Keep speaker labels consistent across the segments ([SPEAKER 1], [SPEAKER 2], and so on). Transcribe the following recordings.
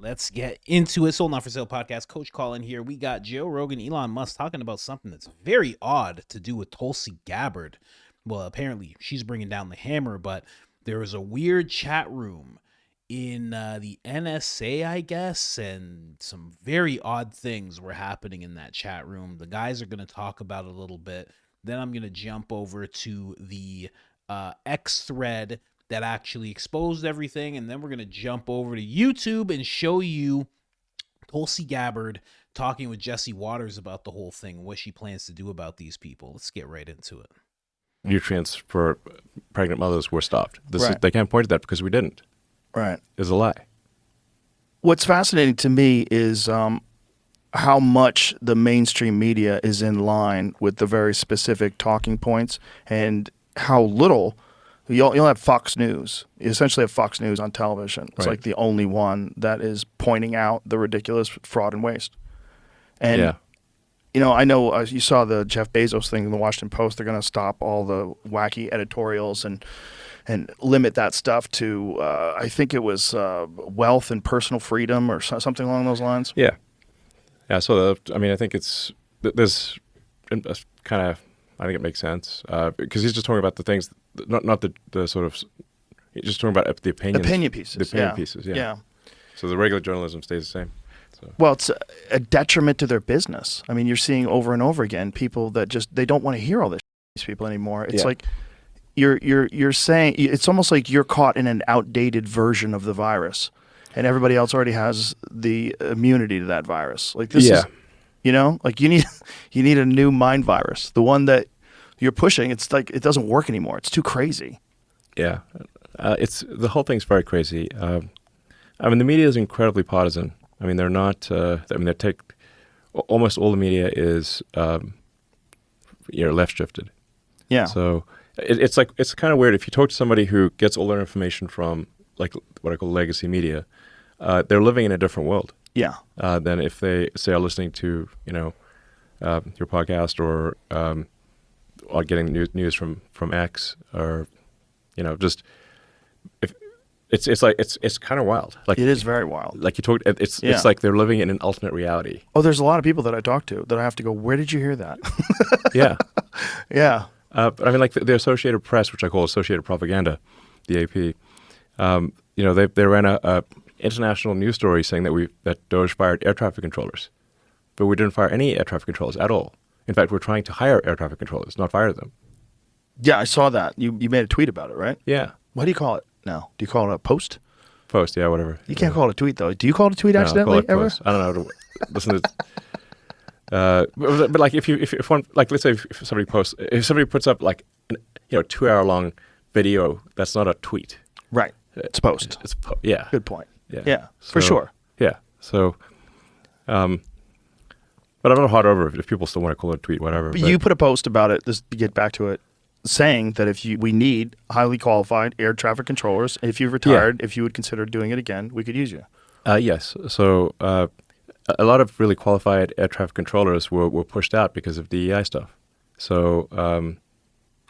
[SPEAKER 1] Let's get into it. Sold Not For Sale podcast. Coach Colin here. We got Joe Rogan, Elon Musk talking about something that's very odd to do with Tulsi Gabbard. Well, apparently she's bringing down the hammer, but there was a weird chat room in the NSA, I guess, and some very odd things were happening in that chat room. The guys are going to talk about it a little bit. Then I'm going to jump over to the X thread that actually exposed everything, and then we're going to jump over to YouTube and show you Tulsi Gabbard talking with Jesse Waters about the whole thing and what she plans to do about these people. Let's get right into it.
[SPEAKER 2] Nutrients for pregnant mothers were stopped.
[SPEAKER 3] Right.
[SPEAKER 2] They can't point to that because we didn't.
[SPEAKER 3] Right.
[SPEAKER 2] It's a lie.
[SPEAKER 3] What's fascinating to me is how much the mainstream media is in line with the very specific talking points and how little. You'll have Fox News. You essentially have Fox News on television. It's like the only one that is pointing out the ridiculous fraud and waste. And, you know, I know you saw the Jeff Bezos thing in the Washington Post. They're going to stop all the wacky editorials and limit that stuff to, I think it was wealth and personal freedom or something along those lines.
[SPEAKER 2] Yeah. Yeah, so, I think there's kind of, I think it makes sense because he's just talking about the things, not the sort of, he's just talking about the opinions.
[SPEAKER 3] Opinion pieces.
[SPEAKER 2] The opinion pieces, yeah. So the regular journalism stays the same. So.
[SPEAKER 3] Well, it's a detriment to their business. I mean, you're seeing over and over again people that just, they don't want to hear all this these people anymore. It's like you're saying, it's almost like you're caught in an outdated version of the virus and everybody else already has the immunity to that virus. Like this is, you know, like you need a new mind virus. The one that you're pushing, it's like it doesn't work anymore. It's too crazy.
[SPEAKER 2] Yeah, it's the whole thing's very crazy. The media is incredibly partisan. I mean, they're not. They take almost all the media is left shifted. Yeah. So it's kind of weird if you talk to somebody who gets all their information from like what I call legacy media. They're living in a different world.
[SPEAKER 3] Yeah.
[SPEAKER 2] Than if they say are listening to your podcast or getting news from X or just if it's kind of wild. Like
[SPEAKER 3] it is very wild.
[SPEAKER 2] Like you talked, it's like they're living in an alternate reality.
[SPEAKER 3] Oh, there's a lot of people that I talk to that I have to go, where did you hear that?
[SPEAKER 2] Yeah.
[SPEAKER 3] Yeah.
[SPEAKER 2] But I mean, like the Associated Press, which I call Associated Propaganda, the AP. They ran a international news story saying that Doge fired air traffic controllers, but we didn't fire any air traffic controllers at all. In fact, we're trying to hire air traffic controllers, not fire them.
[SPEAKER 3] Yeah, I saw that. You made a tweet about it, right?
[SPEAKER 2] Yeah.
[SPEAKER 3] What do you call it now? Do you call it a post?
[SPEAKER 2] Post, yeah, whatever.
[SPEAKER 3] You can't call it a tweet though. Do you call it a tweet accidentally
[SPEAKER 2] call it
[SPEAKER 3] ever?
[SPEAKER 2] Post. I don't know. Listen to. But like if one, like let's say if somebody puts up like 2 hour long video, that's not a tweet.
[SPEAKER 3] Right. It's a post.
[SPEAKER 2] Yeah.
[SPEAKER 3] Good point.
[SPEAKER 2] Yeah.
[SPEAKER 3] For sure.
[SPEAKER 2] Yeah. So, but I'm not hard over if people still want to call it a tweet, whatever.
[SPEAKER 3] But you put a post about it, just to get back to it, saying that we need highly qualified air traffic controllers. If you've retired, if you would consider doing it again, we could use you.
[SPEAKER 2] Yes. So a lot of really qualified air traffic controllers were pushed out because of DEI stuff. So,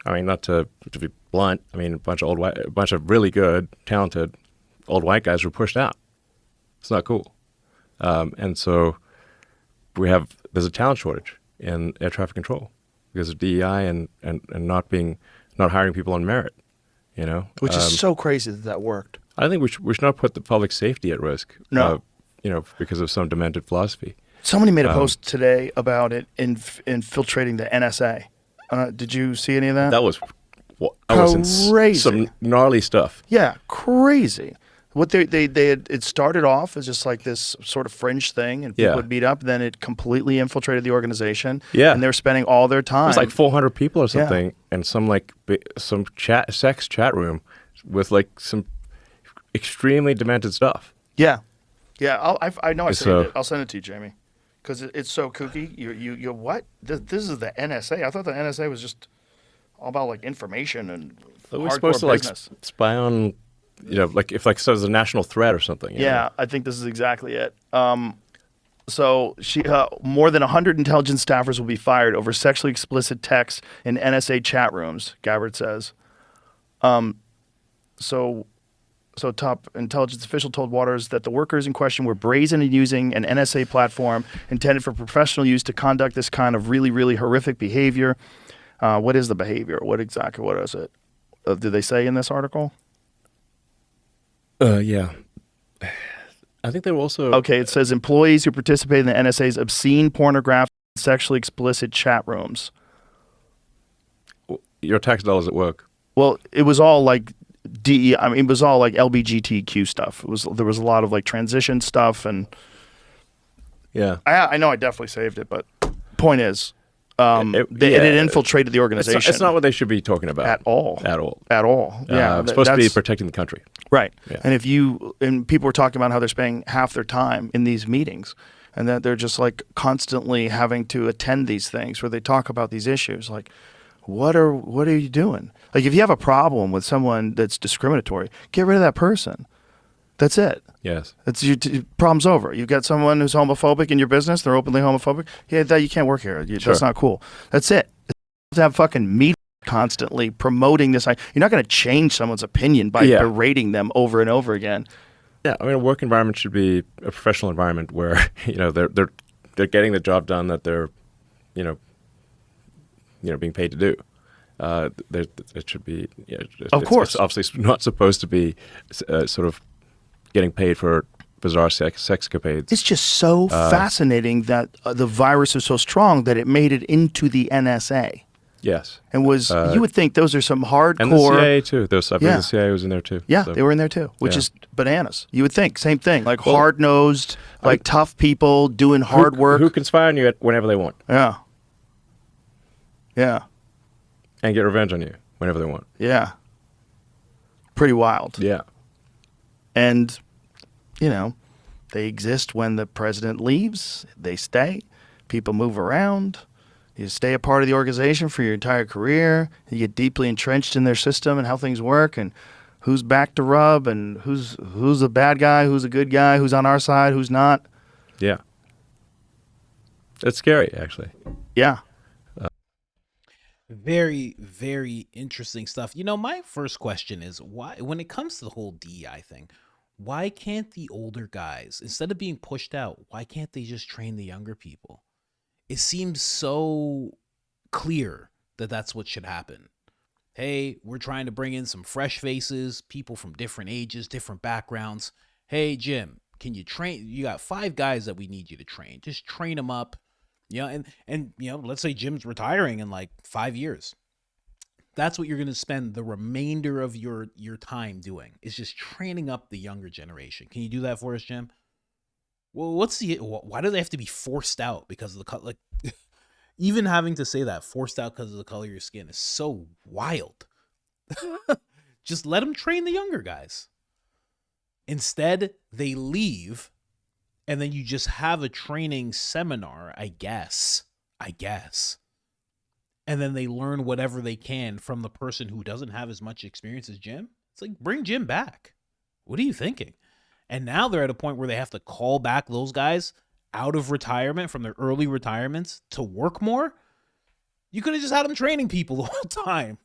[SPEAKER 2] not to be blunt, a bunch of really good, talented old white guys were pushed out. It's not cool. And so there's a talent shortage in air traffic control because of DEI and not hiring people on merit,
[SPEAKER 3] Which is so crazy that worked.
[SPEAKER 2] I think we should not put the public safety at risk.
[SPEAKER 3] No.
[SPEAKER 2] Because of some demented philosophy.
[SPEAKER 3] Somebody made a post today about it infiltrating the NSA. Did you see any of that?
[SPEAKER 2] That was
[SPEAKER 3] crazy.
[SPEAKER 2] Some gnarly stuff.
[SPEAKER 3] Yeah, crazy. What they had, it started off as just like this sort of fringe thing, and people would meet up. Then it completely infiltrated the organization. Yeah, and they were spending all their time.
[SPEAKER 2] It was like 400 people or something, and some sex chat room with like some extremely demented stuff.
[SPEAKER 3] Yeah, yeah. I know. I saved it. I'll send it to you, Jamie, because it's so kooky. You what? This is the NSA. I thought the NSA was just all about like information and
[SPEAKER 2] we're supposed to
[SPEAKER 3] business.
[SPEAKER 2] Like spy on. Like if there's a national threat or something.
[SPEAKER 3] Yeah, I think this is exactly it. So more than 100 intelligence staffers will be fired over sexually explicit texts in NSA chat rooms, Gabbard says. So So top intelligence official told Waters that the workers in question were brazen in using an NSA platform intended for professional use to conduct this kind of really, really horrific behavior. What is the behavior? What is it? Did they say in this article?
[SPEAKER 2] Yeah. I think they were also...
[SPEAKER 3] Okay, it says employees who participate in the NSA's obscene, pornographic, sexually explicit chat rooms.
[SPEAKER 2] Your tax dollars at work.
[SPEAKER 3] Well, it was all like it was all like LGBTQ stuff. There was a lot of like transition stuff, and
[SPEAKER 2] yeah,
[SPEAKER 3] I know I definitely saved it, but point is, it infiltrated the organization.
[SPEAKER 2] It's not what they should be talking about
[SPEAKER 3] at all. Yeah,
[SPEAKER 2] it's supposed to be protecting the country,
[SPEAKER 3] right?
[SPEAKER 2] Yeah.
[SPEAKER 3] And people were talking about how they're spending half their time in these meetings, and that they're just like constantly having to attend these things where they talk about these issues, like. What are you doing? Like, if you have a problem with someone that's discriminatory, get rid of that person. That's it.
[SPEAKER 2] Yes.
[SPEAKER 3] It's problem's over. You've got someone who's homophobic in your business. They're openly homophobic. Yeah, you can't work here. That's not cool. That's it. To have fucking media constantly promoting this. You're not going to change someone's opinion by berating them over and over again.
[SPEAKER 2] Yeah, I mean, a work environment should be a professional environment where they're getting the job done that they're being paid to do. It should be.
[SPEAKER 3] Of course,
[SPEAKER 2] it's obviously not supposed to be sort of getting paid for bizarre sexcapades.
[SPEAKER 3] It's just so fascinating that the virus is so strong that it made it into the NSA.
[SPEAKER 2] Yes,
[SPEAKER 3] and you would think those are some hardcore.
[SPEAKER 2] And the CIA too. The CIA was in there too.
[SPEAKER 3] Yeah, so. They were in there too, which is bananas. You would think same thing, like hard-nosed, like tough people doing hard work
[SPEAKER 2] who can spy on you whenever they want.
[SPEAKER 3] Yeah. Yeah.
[SPEAKER 2] And get revenge on you whenever they want.
[SPEAKER 3] Yeah. Pretty wild.
[SPEAKER 2] Yeah.
[SPEAKER 3] And, they exist when the president leaves. They stay. People move around. You stay a part of the organization for your entire career. You get deeply entrenched in their system and how things work and who's back to rub and who's a bad guy, who's a good guy, who's on our side, who's not.
[SPEAKER 2] Yeah. It's scary, actually.
[SPEAKER 3] Yeah.
[SPEAKER 1] Very, very interesting stuff. My first question is why, when it comes to the whole DEI thing, why can't the older guys, instead of being pushed out, why can't they just train the younger people? It seems so clear that that's what should happen. Hey, we're trying to bring in some fresh faces, people from different ages, different backgrounds. Hey, Jim, can you train? You got 5 guys that we need you to train. Just train them up. And let's say Jim's retiring in like 5 years. That's what you're going to spend the remainder of your time doing, is just training up the younger generation. Can you do that for us, Jim? Well, why do they have to be forced out because of the color? Like, even having to say that, forced out because of the color of your skin, is so wild. Just let them train the younger guys. Instead, they leave. And then you just have a training seminar, I guess. And then they learn whatever they can from the person who doesn't have as much experience as Jim. It's like, bring Jim back. What are you thinking? And now they're at a point where they have to call back those guys out of retirement from their early retirements to work more. You could have just had him training people the whole time.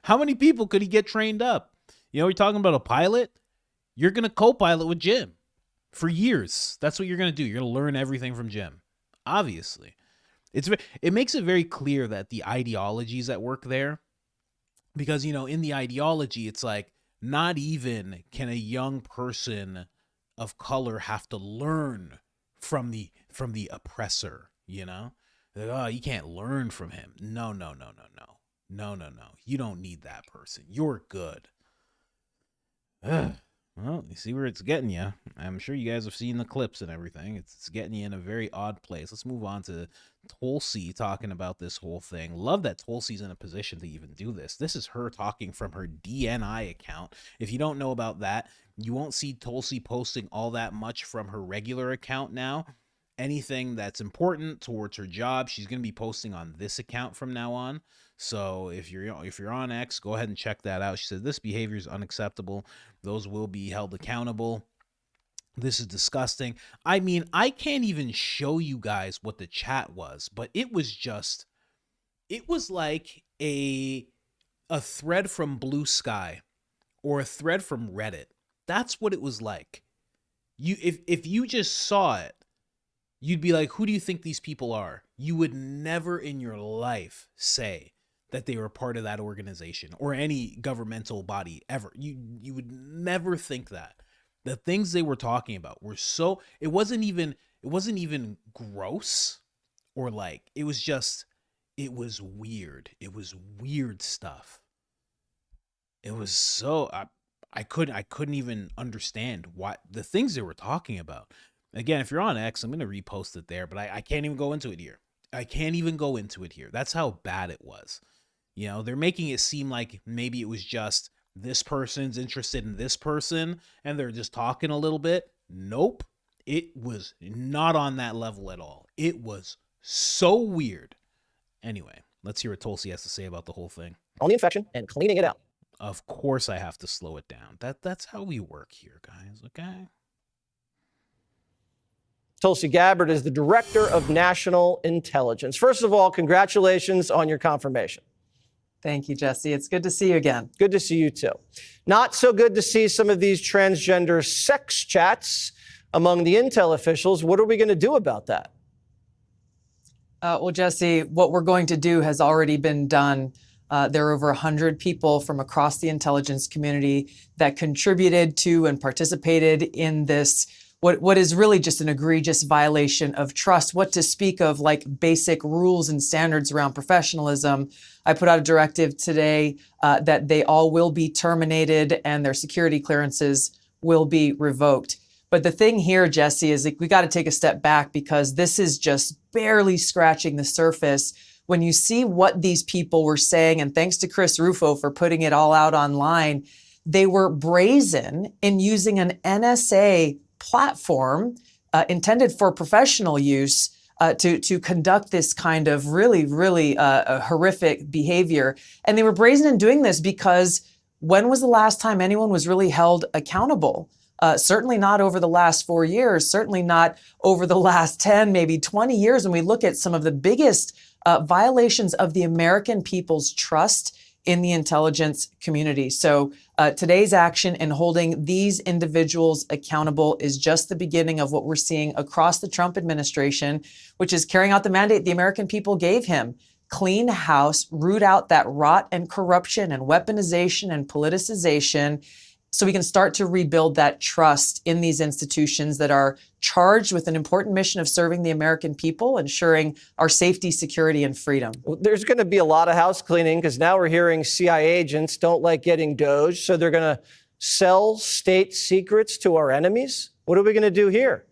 [SPEAKER 1] How many people could he get trained up? You're talking about a pilot. You're going to co-pilot with Jim. For years. That's what you're going to do. You're going to learn everything from Jim. Obviously. It makes it very clear that the ideologies at work there, because, in the ideology, it's like, not even can a young person of color have to learn from the oppressor, Like, oh, you can't learn from him. No. You don't need that person. You're good. Ugh. Well, you see where it's getting you. I'm sure you guys have seen the clips and everything. It's getting you in a very odd place. Let's move on to Tulsi talking about this whole thing. Love that Tulsi's in a position to even do this. This is her talking from her DNI account. If you don't know about that, you won't see Tulsi posting all that much from her regular account now. Anything that's important towards her job, she's going to be posting on this account from now on. So if you're on X, go ahead and check that out. She said this behavior is unacceptable. Those will be held accountable. This is disgusting. I mean, I can't even show you guys what the chat was, but it was like a thread from Blue Sky or a thread from Reddit That's what it was like. If you just saw it, you'd be like, who do you think these people are? You would never in your life say that they were part of that organization or any governmental body ever. You would never think that. The things they were talking about were so, it wasn't even gross or like, it was weird. It was weird stuff. It was so, I couldn't even understand what the things they were talking about. Again, if you're on X, I'm going to repost it there, but I can't even go into it here. That's how bad it was. You know, they're making it seem like maybe it was just this person's interested in this person and they're just talking a little bit. Nope. It was not on that level at all. It was so weird. Anyway, let's hear what Tulsi has to say about the whole thing.
[SPEAKER 4] On the infection and cleaning it out.
[SPEAKER 1] Of course I have to slow it down. That's how we work here, guys, okay?
[SPEAKER 4] Tulsi Gabbard is the Director of National Intelligence. First of all, congratulations on your confirmation.
[SPEAKER 5] Thank you, Jesse. It's good to see you again.
[SPEAKER 4] Good to see you too. Not so good to see some of these transgender sex chats among the intel officials. What are we going to do about that?
[SPEAKER 5] Well, Jesse, what we're going to do has already been done. There are over 100 people from across the intelligence community that contributed to and participated in this, what is really just an egregious violation of trust, what to speak of like basic rules and standards around professionalism. I put out a directive today that they all will be terminated and their security clearances will be revoked. But the thing here, Jesse, is like we got to take a step back because this is just barely scratching the surface. When you see what these people were saying, and thanks to Chris Rufo for putting it all out online, they were brazen in using an NSA platform intended for professional use to conduct this kind of really horrific behavior. And they were brazen in doing this because when was the last time anyone was really held accountable? Certainly not over the last 4 years, certainly not over the last 10, maybe 20 years. When we look at some of the biggest violations of the American people's trust in the intelligence community. So today's action in holding these individuals accountable is just the beginning of what we're seeing across the Trump administration, which is carrying out the mandate the American people gave him. Clean house, root out that rot and corruption and weaponization and politicization, so we can start to rebuild that trust in these institutions that are charged with an important mission of serving the American people, ensuring our safety, security, and freedom.
[SPEAKER 4] Well, there's going to be a lot of house cleaning because now we're hearing CIA agents don't like getting Doge, so they're going to sell state secrets to our enemies. What are we going to do here?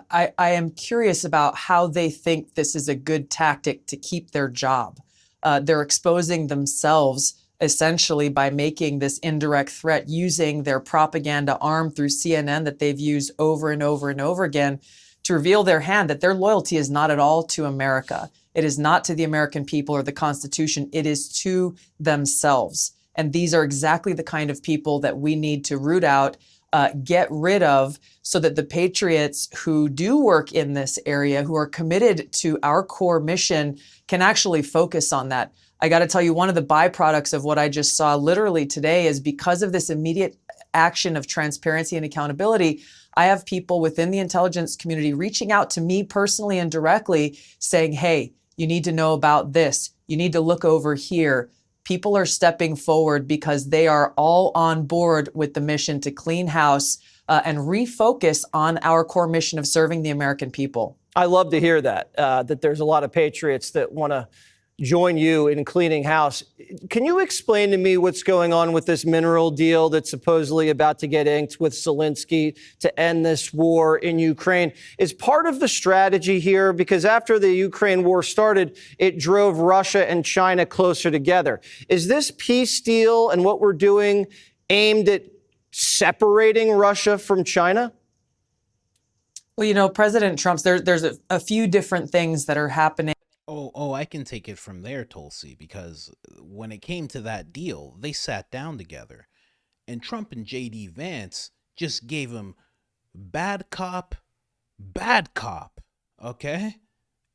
[SPEAKER 5] I am curious about how they think this is a good tactic to keep their job. They're exposing themselves essentially by making this indirect threat, using their propaganda arm through CNN that they've used over and over and over again to reveal their hand, that their loyalty is not at all to America. It is not to the American people or the Constitution. It is to themselves. And these are exactly the kind of people that we need to root out, get rid of, so that the patriots who do work in this area, who are committed to our core mission, can actually focus on that. I got to tell you, one of the byproducts of what I just saw literally today is because of this immediate action of transparency and accountability, I have people within the intelligence community reaching out to me personally and directly saying, hey, you need to know about this. You need to look over here. People are stepping forward because they are all on board with the mission to clean house and refocus on our core mission of serving the American people.
[SPEAKER 4] I love to hear that, that there's a lot of patriots that want to join you in cleaning house. Can you explain to me what's going on with this mineral deal that's supposedly about to get inked with Zelensky to end this war in Ukraine? Is part of the strategy here, because after the Ukraine war started, it drove Russia and China closer together. Is this peace deal and what we're doing aimed at separating Russia from China?
[SPEAKER 5] Well, you know, President Trump's, there's a few different things that are happening.
[SPEAKER 1] Oh, I can take it from there, Tulsi, because when it came to that deal, they sat down together and Trump and J.D. Vance just gave him bad cop, okay?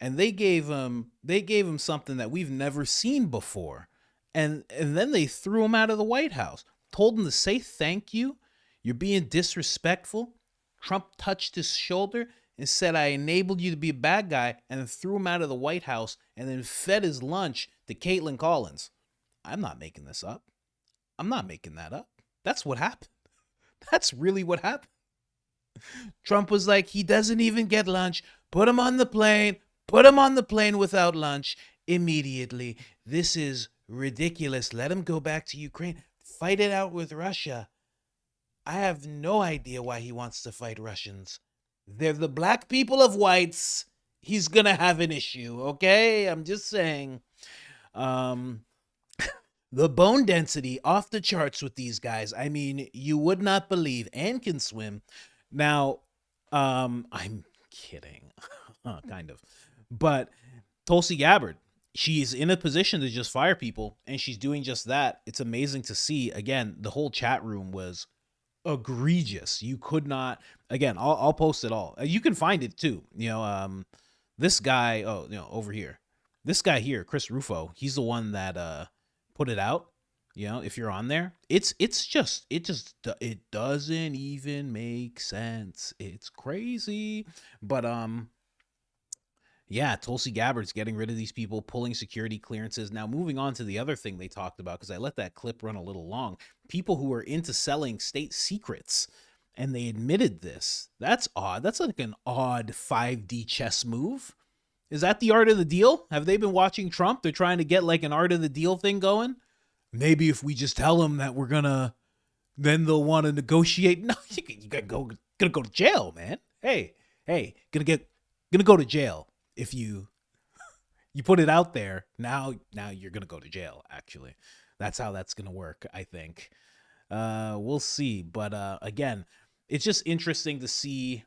[SPEAKER 1] And they gave him something that we've never seen before. And then they threw him out of the White House. told him to say thank you. You're being disrespectful. Trump touched his shoulder and said, I enabled you to be a bad guy, and then threw him out of the White House and then fed his lunch to Caitlin Collins. I'm not making this up. I'm not making that up. That's what happened. That's really what happened. Trump was like, he doesn't even get lunch. Put him on the plane. Put him on the plane without lunch immediately. This is ridiculous. Let him go back to Ukraine. Fight it out with Russia. I have no idea why he wants to fight Russians. They're the black people of whites. He's going to have an issue, okay? I'm just saying. The bone density off the charts with these guys. I mean, you would not believe. And can swim. Now, I'm kidding. Kind of. But Tulsi Gabbard, she's in a position to just fire people, and she's doing just that. It's amazing to see. Again, the whole chat room was egregious. You could not. Again, I'll post it all. You can find it too. This guy. Over here. This guy here, Chris Rufo. He's the one that put it out. If you're on there, it doesn't even make sense. It's crazy. But yeah, Tulsi Gabbard's getting rid of these people, pulling security clearances. Now, moving on to the other thing they talked about, because I let that clip run a little long. People who are into selling state secrets, and they admitted this. That's odd. That's like an odd 5D chess move. Is that the art of the deal? Have they been watching Trump? They're trying to get like an art of the deal thing going. Maybe if we just tell them that we're gonna, then they'll want to negotiate. No, you gonna go to jail, man. Hey, gonna go to jail. If you put it out there, now you're going to go to jail, actually. That's how that's going to work, I think. We'll see. But again, it's just interesting to see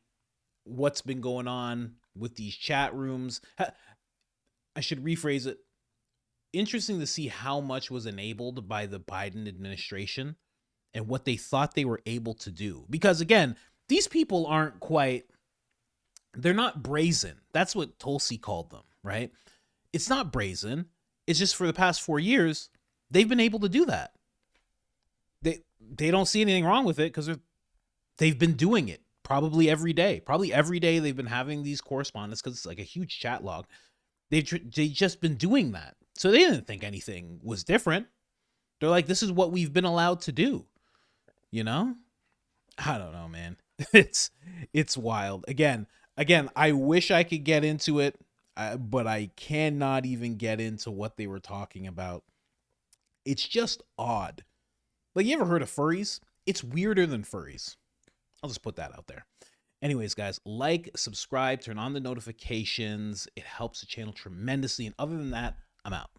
[SPEAKER 1] what's been going on with these chat rooms. I should rephrase it. Interesting to see how much was enabled by the Biden administration and what they thought they were able to do. Because, again, these people aren't quite... They're not brazen. That's what Tulsi called them, right? It's not brazen. It's just for the past 4 years, they've been able to do that. They don't see anything wrong with it because they've been doing it probably every day. Probably every day they've been having these correspondence because it's like a huge chat log. They just been doing that. So they didn't think anything was different. They're like, this is what we've been allowed to do. I don't know, man. It's wild. Again, I wish I could get into it, but I cannot even get into what they were talking about. It's just odd. Like, you ever heard of furries? It's weirder than furries. I'll just put that out there. Anyways, guys, like, subscribe, turn on the notifications. It helps the channel tremendously. And other than that, I'm out.